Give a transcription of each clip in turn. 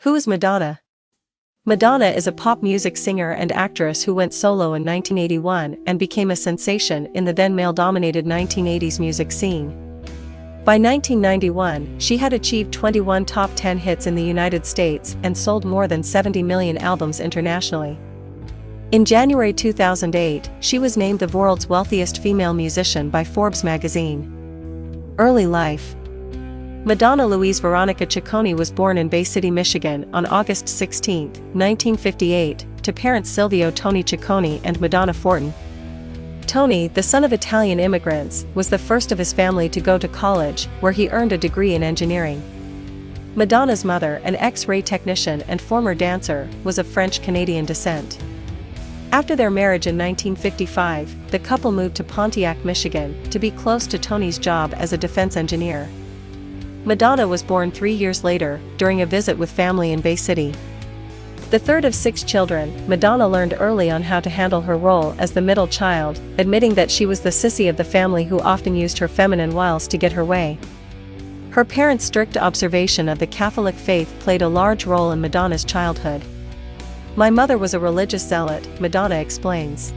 Who is Madonna? Madonna is a pop music singer and actress who went solo in 1981 and became a sensation in the then male-dominated 1980s music scene. By 1991, she had achieved 21 top 10 hits in the United States and sold more than 70 million albums internationally. In January 2008, she was named the world's wealthiest female musician by Forbes magazine. Early life. Madonna Louise Veronica Ciccone was born in Bay City, Michigan on August 16, 1958, to parents Silvio Tony Ciccone and Madonna Fortin. Tony, the son of Italian immigrants, was the first of his family to go to college, where he earned a degree in engineering. Madonna's mother, an X-ray technician and former dancer, was of French-Canadian descent. After their marriage in 1955, the couple moved to Pontiac, Michigan, to be close to Tony's job as a defense engineer. Madonna was born 3 years later, during a visit with family in Bay City. The third of 6 children, Madonna learned early on how to handle her role as the middle child, admitting that she was the sissy of the family who often used her feminine wiles to get her way. Her parents' strict observation of the Catholic faith played a large role in Madonna's childhood. "My mother was a religious zealot," Madonna explains.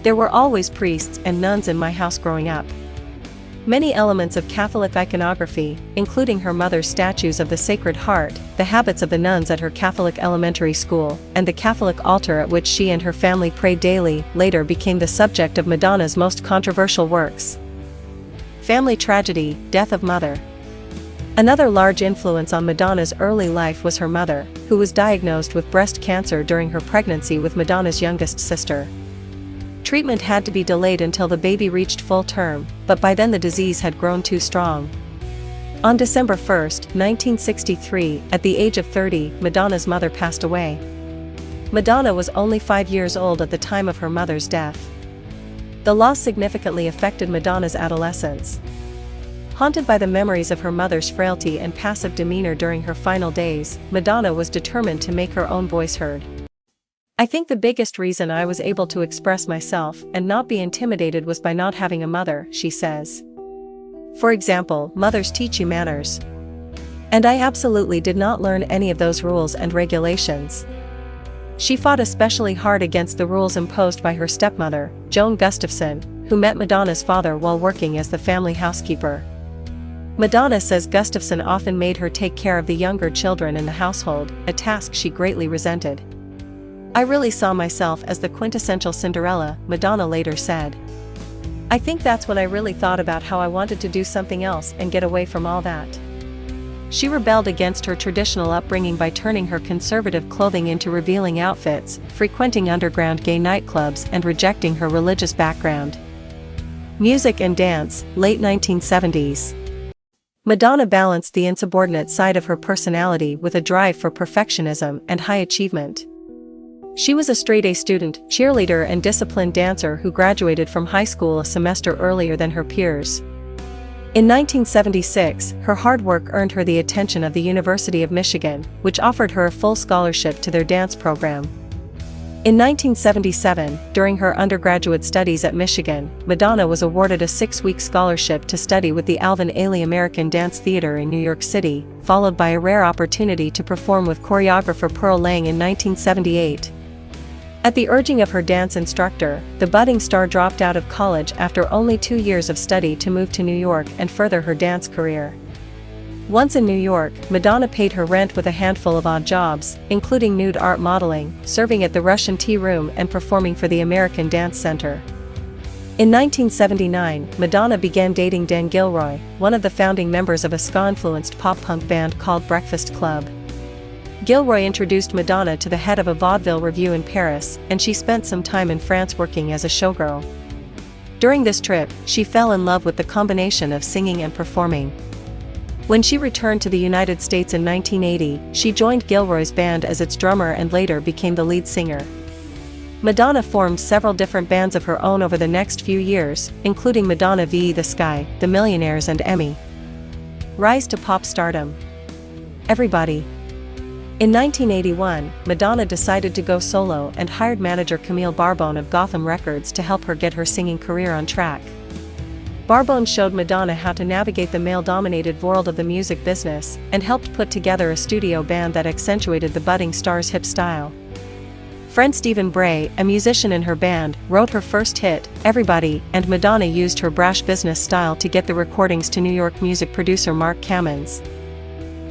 "There were always priests and nuns in my house growing up. Many elements of Catholic iconography, including her mother's statues of the Sacred Heart, the habits of the nuns at her Catholic elementary school, and the Catholic altar at which she and her family prayed daily, later became the subject of Madonna's most controversial works." Family tragedy, death of mother. Another large influence on Madonna's early life was her mother, who was diagnosed with breast cancer during her pregnancy with Madonna's youngest sister. Treatment had to be delayed until the baby reached full term, but by then the disease had grown too strong. On December 1, 1963, at the age of 30, Madonna's mother passed away. Madonna was only 5 years old at the time of her mother's death. The loss significantly affected Madonna's adolescence. Haunted by the memories of her mother's frailty and passive demeanor during her final days, Madonna was determined to make her own voice heard. "I think the biggest reason I was able to express myself and not be intimidated was by not having a mother," she says. "For example, mothers teach you manners. And I absolutely did not learn any of those rules and regulations." She fought especially hard against the rules imposed by her stepmother, Joan Gustafson, who met Madonna's father while working as the family housekeeper. Madonna says Gustafson often made her take care of the younger children in the household, a task she greatly resented. "I really saw myself as the quintessential Cinderella," Madonna later said. "I think that's when I really thought about how I wanted to do something else and get away from all that." She rebelled against her traditional upbringing by turning her conservative clothing into revealing outfits, frequenting underground gay nightclubs and rejecting her religious background. Music and dance, late 1970s. Madonna balanced the insubordinate side of her personality with a drive for perfectionism and high achievement. She was a straight-A student, cheerleader and disciplined dancer who graduated from high school a semester earlier than her peers. In 1976, her hard work earned her the attention of the University of Michigan, which offered her a full scholarship to their dance program. In 1977, during her undergraduate studies at Michigan, Madonna was awarded a 6-week scholarship to study with the Alvin Ailey American Dance Theater in New York City, followed by a rare opportunity to perform with choreographer Pearl Lang in 1978. At the urging of her dance instructor, the budding star dropped out of college after only 2 years of study to move to New York and further her dance career. Once in New York, Madonna paid her rent with a handful of odd jobs, including nude art modeling, serving at the Russian Tea Room and performing for the American Dance Center. In 1979, Madonna began dating Dan Gilroy, one of the founding members of a ska-influenced pop-punk band called Breakfast Club. Gilroy introduced Madonna to the head of a vaudeville revue in Paris, and she spent some time in France working as a showgirl. During this trip, she fell in love with the combination of singing and performing. When she returned to the United States in 1980, she joined Gilroy's band as its drummer and later became the lead singer. Madonna formed several different bands of her own over the next few years, including Madonna v. The Sky, The Millionaires and Emmy. Rise to pop stardom. Everybody. In 1981, Madonna decided to go solo and hired manager Camille Barbone of Gotham Records to help her get her singing career on track. Barbone showed Madonna how to navigate the male-dominated world of the music business, and helped put together a studio band that accentuated the budding star's hip style. Friend Stephen Bray, a musician in her band, wrote her first hit, Everybody, and Madonna used her brash business style to get the recordings to New York music producer Mark Kammons.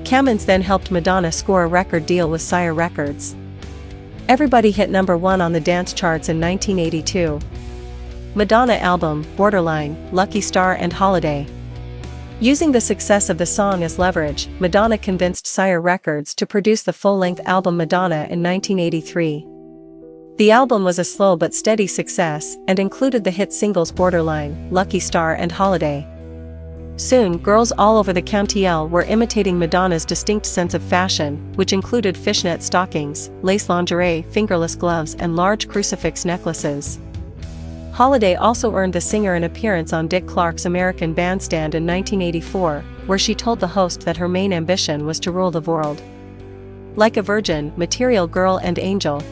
Kammons then helped Madonna score a record deal with Sire Records. Everybody hit #1 on the dance charts in 1982. Madonna album, Borderline, Lucky Star and Holiday. Using the success of the song as leverage, Madonna convinced Sire Records to produce the full-length album Madonna in 1983. The album was a slow but steady success, and included the hit singles Borderline, Lucky Star and Holiday. Soon, girls all over the County were imitating Madonna's distinct sense of fashion, which included fishnet stockings, lace lingerie, fingerless gloves and large crucifix necklaces. Holiday also earned the singer an appearance on Dick Clark's American Bandstand in 1984, where she told the host that her main ambition was to rule the world. Like a Virgin, Material Girl and Angel.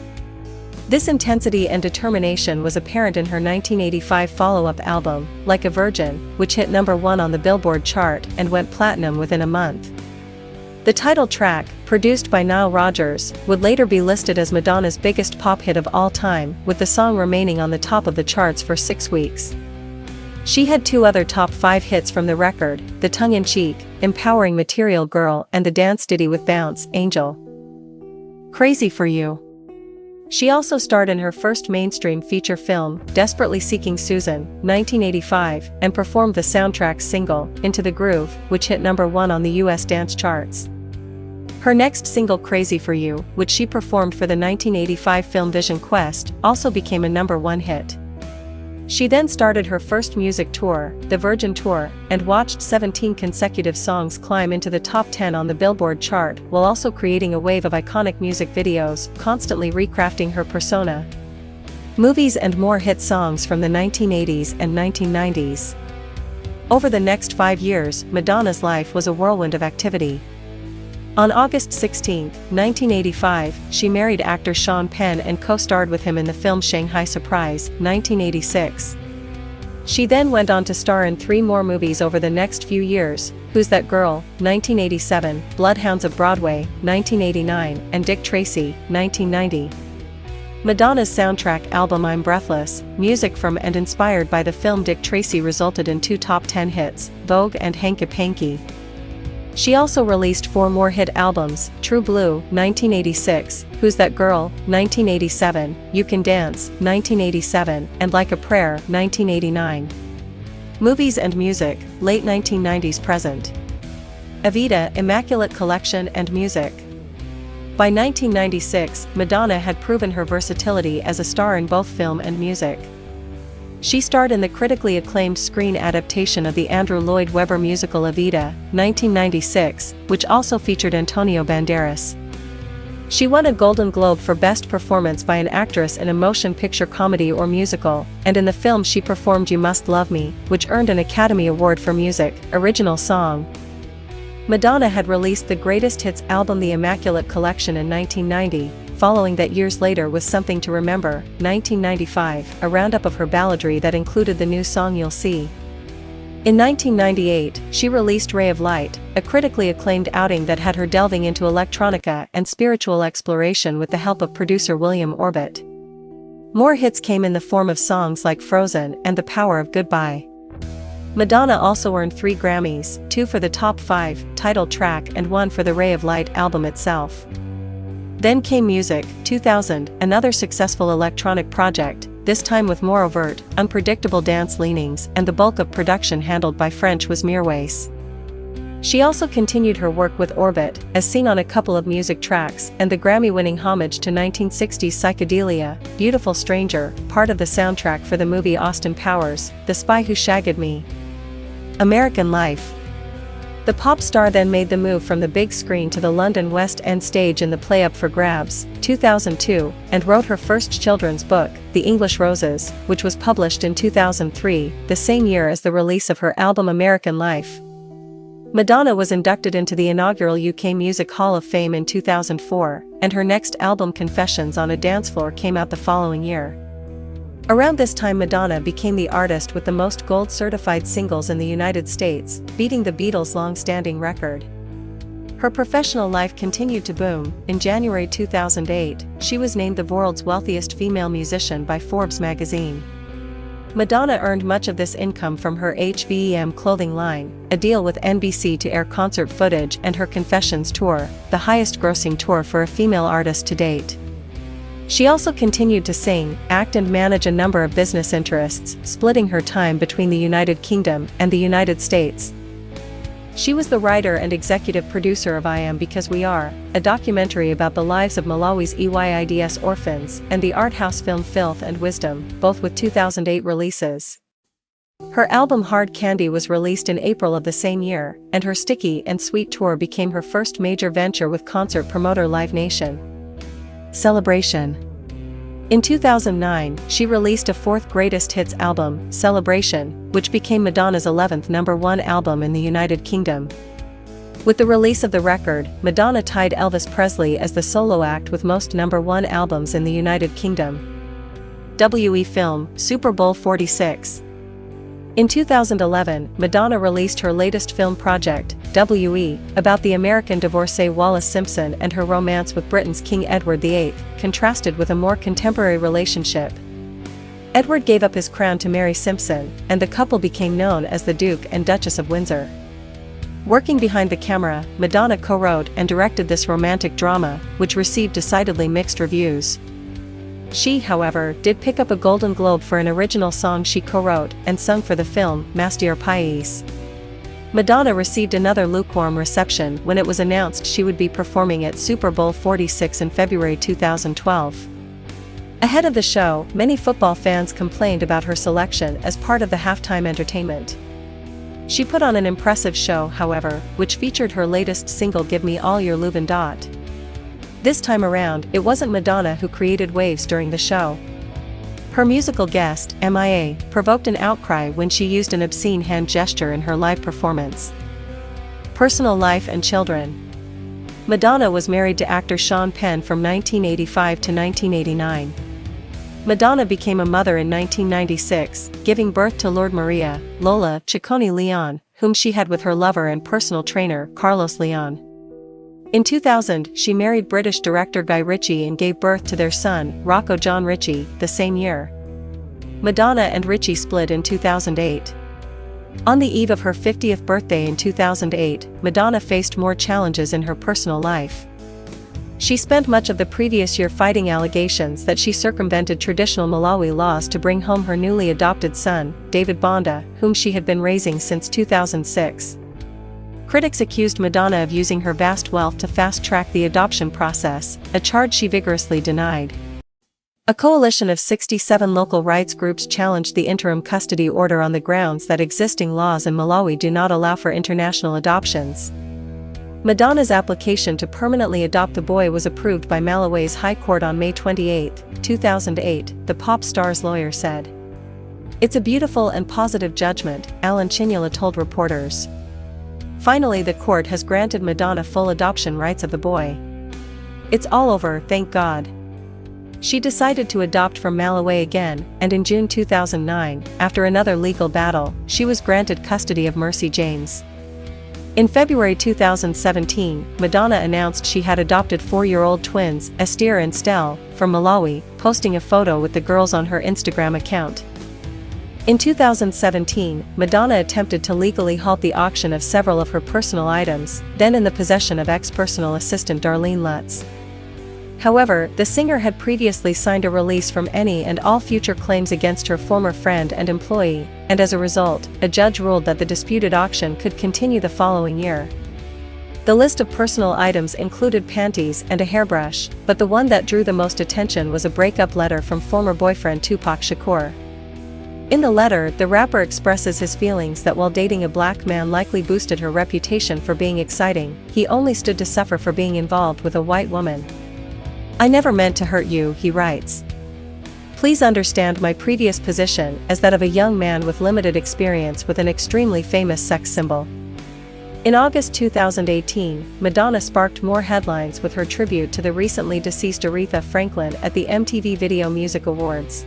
This intensity and determination was apparent in her 1985 follow-up album, Like a Virgin, which hit #1 on the Billboard chart and went platinum within a month. The title track, produced by Nile Rodgers, would later be listed as Madonna's biggest pop hit of all time, with the song remaining on the top of the charts for 6 weeks. She had 2 other top 5 hits from the record, the tongue-in-cheek, empowering Material Girl and the dance ditty with bounce, Angel. Crazy for You. She also starred in her first mainstream feature film, Desperately Seeking Susan, 1985, and performed the soundtrack's single, Into the Groove, which hit #1 on the US dance charts. Her next single Crazy for You, which she performed for the 1985 film Vision Quest, also became a #1 hit. She then started her first music tour, the Virgin Tour, and watched 17 consecutive songs climb into the top 10 on the Billboard chart, while also creating a wave of iconic music videos, constantly recrafting her persona. Movies and more hit songs from the 1980s and 1990s. Over the next 5 years, Madonna's life was a whirlwind of activity. On August 16, 1985, she married actor Sean Penn and co-starred with him in the film Shanghai Surprise, 1986. She then went on to star in 3 more movies over the next few years, Who's That Girl, 1987, Bloodhounds of Broadway, 1989, and Dick Tracy, 1990. Madonna's soundtrack album I'm Breathless, music from and inspired by the film Dick Tracy resulted in 2 top 10 hits, Vogue and Hanky Panky. She also released 4 more hit albums, True Blue, 1986, Who's That Girl, 1987, You Can Dance, 1987, and Like a Prayer, 1989. Movies and music, late 1990s present. Evita, Immaculate Collection and Music. By 1996, Madonna had proven her versatility as a star in both film and music. She starred in the critically acclaimed screen adaptation of the Andrew Lloyd Webber musical Evita, 1996, which also featured Antonio Banderas. She won a Golden Globe for Best Performance by an Actress in a Motion Picture Comedy or Musical, and in the film she performed You Must Love Me, which earned an Academy Award for Music, Original Song. Madonna had released the greatest hits album The Immaculate Collection in 1990, following that years later with Something to Remember, 1995, a roundup of her balladry that included the new song You'll See. In 1998, she released Ray of Light, a critically acclaimed outing that had her delving into electronica and spiritual exploration with the help of producer William Orbit. More hits came in the form of songs like Frozen and The Power of Goodbye. Madonna also earned 3 Grammys, 2 for the top 5 title track and 1 for the Ray of Light album itself. Then came Music, 2000, another successful electronic project, this time with more overt, unpredictable dance leanings, and the bulk of production handled by French was Mirwais. She also continued her work with Orbit, as seen on a couple of music tracks, and the Grammy-winning homage to 1960s psychedelia, Beautiful Stranger, part of the soundtrack for the movie Austin Powers, The Spy Who Shagged Me. American Life. The pop star then made the move from the big screen to the London West End stage in the play Up for Grabs, 2002, and wrote her first children's book, The English Roses, which was published in 2003, the same year as the release of her album American Life. Madonna was inducted into the inaugural UK Music Hall of Fame in 2004, and her next album Confessions on a Dance Floor came out the following year. Around this time Madonna became the artist with the most gold-certified singles in the United States, beating the Beatles' long-standing record. Her professional life continued to boom. In January 2008, she was named the world's wealthiest female musician by Forbes magazine. Madonna earned much of this income from her HVEM clothing line, a deal with NBC to air concert footage, and her Confessions tour, the highest-grossing tour for a female artist to date. She also continued to sing, act and manage a number of business interests, splitting her time between the United Kingdom and the United States. She was the writer and executive producer of I Am Because We Are, a documentary about the lives of Malawi's EYIDS orphans, and the art house film Filth and Wisdom, both with 2008 releases. Her album Hard Candy was released in April of the same year, and her Sticky and Sweet tour became her first major venture with concert promoter Live Nation. Celebration. In 2009, she released a fourth greatest hits album, Celebration, which became Madonna's 11th #1 album in the United Kingdom. With the release of the record, Madonna tied Elvis Presley as the solo act with most #1 albums in the United Kingdom. WE Film, Super Bowl 46. In 2011, Madonna released her latest film project, WE, about the American divorcee Wallis Simpson and her romance with Britain's King Edward VIII, contrasted with a more contemporary relationship. Edward gave up his crown to marry Simpson, and the couple became known as the Duke and Duchess of Windsor. Working behind the camera, Madonna co-wrote and directed this romantic drama, which received decidedly mixed reviews. She, however, did pick up a Golden Globe for an original song she co-wrote and sung for the film, Master Pais. Madonna received another lukewarm reception when it was announced she would be performing at Super Bowl 46 in February 2012. Ahead of the show, many football fans complained about her selection as part of the halftime entertainment. She put on an impressive show, however, which featured her latest single Give Me All Your Love and Dot. This time around, it wasn't Madonna who created waves during the show. Her musical guest, MIA, provoked an outcry when she used an obscene hand gesture in her live performance. Personal life and children. Madonna was married to actor Sean Penn from 1985 to 1989. Madonna became a mother in 1996, giving birth to Lord Maria, Lola Ciccone Leon, whom she had with her lover and personal trainer, Carlos Leon. In 2000, she married British director Guy Ritchie and gave birth to their son, Rocco John Ritchie, the same year. Madonna and Ritchie split in 2008. On the eve of her 50th birthday in 2008, Madonna faced more challenges in her personal life. She spent much of the previous year fighting allegations that she circumvented traditional Malawi laws to bring home her newly adopted son, David Bonda, whom she had been raising since 2006. Critics accused Madonna of using her vast wealth to fast-track the adoption process, a charge she vigorously denied. A coalition of 67 local rights groups challenged the interim custody order on the grounds that existing laws in Malawi do not allow for international adoptions. Madonna's application to permanently adopt the boy was approved by Malawi's High Court on May 28, 2008, the pop star's lawyer said. "It's a beautiful and positive judgment," Alan Chinyola told reporters. Finally, the court has granted Madonna full adoption rights of the boy. "It's all over, thank God." She decided to adopt from Malawi again, and in June 2009, after another legal battle, she was granted custody of Mercy James. In February 2017, Madonna announced she had adopted 4-year-old twins, Esther and Stell, from Malawi, posting a photo with the girls on her Instagram account. In 2017, Madonna attempted to legally halt the auction of several of her personal items, then in the possession of ex-personal assistant Darlene Lutz. However, the singer had previously signed a release from any and all future claims against her former friend and employee, and as a result, a judge ruled that the disputed auction could continue the following year. The list of personal items included panties and a hairbrush, but the one that drew the most attention was a breakup letter from former boyfriend Tupac Shakur. In the letter, the rapper expresses his feelings that while dating a black man likely boosted her reputation for being exciting, he only stood to suffer for being involved with a white woman. "I never meant to hurt you," he writes. "Please understand my previous position as that of a young man with limited experience with an extremely famous sex symbol." In August 2018, Madonna sparked more headlines with her tribute to the recently deceased Aretha Franklin at the MTV Video Music Awards.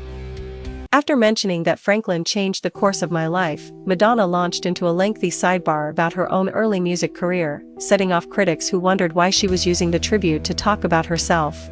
After mentioning that Franklin changed the course of my life, Madonna launched into a lengthy sidebar about her own early music career, setting off critics who wondered why she was using the tribute to talk about herself.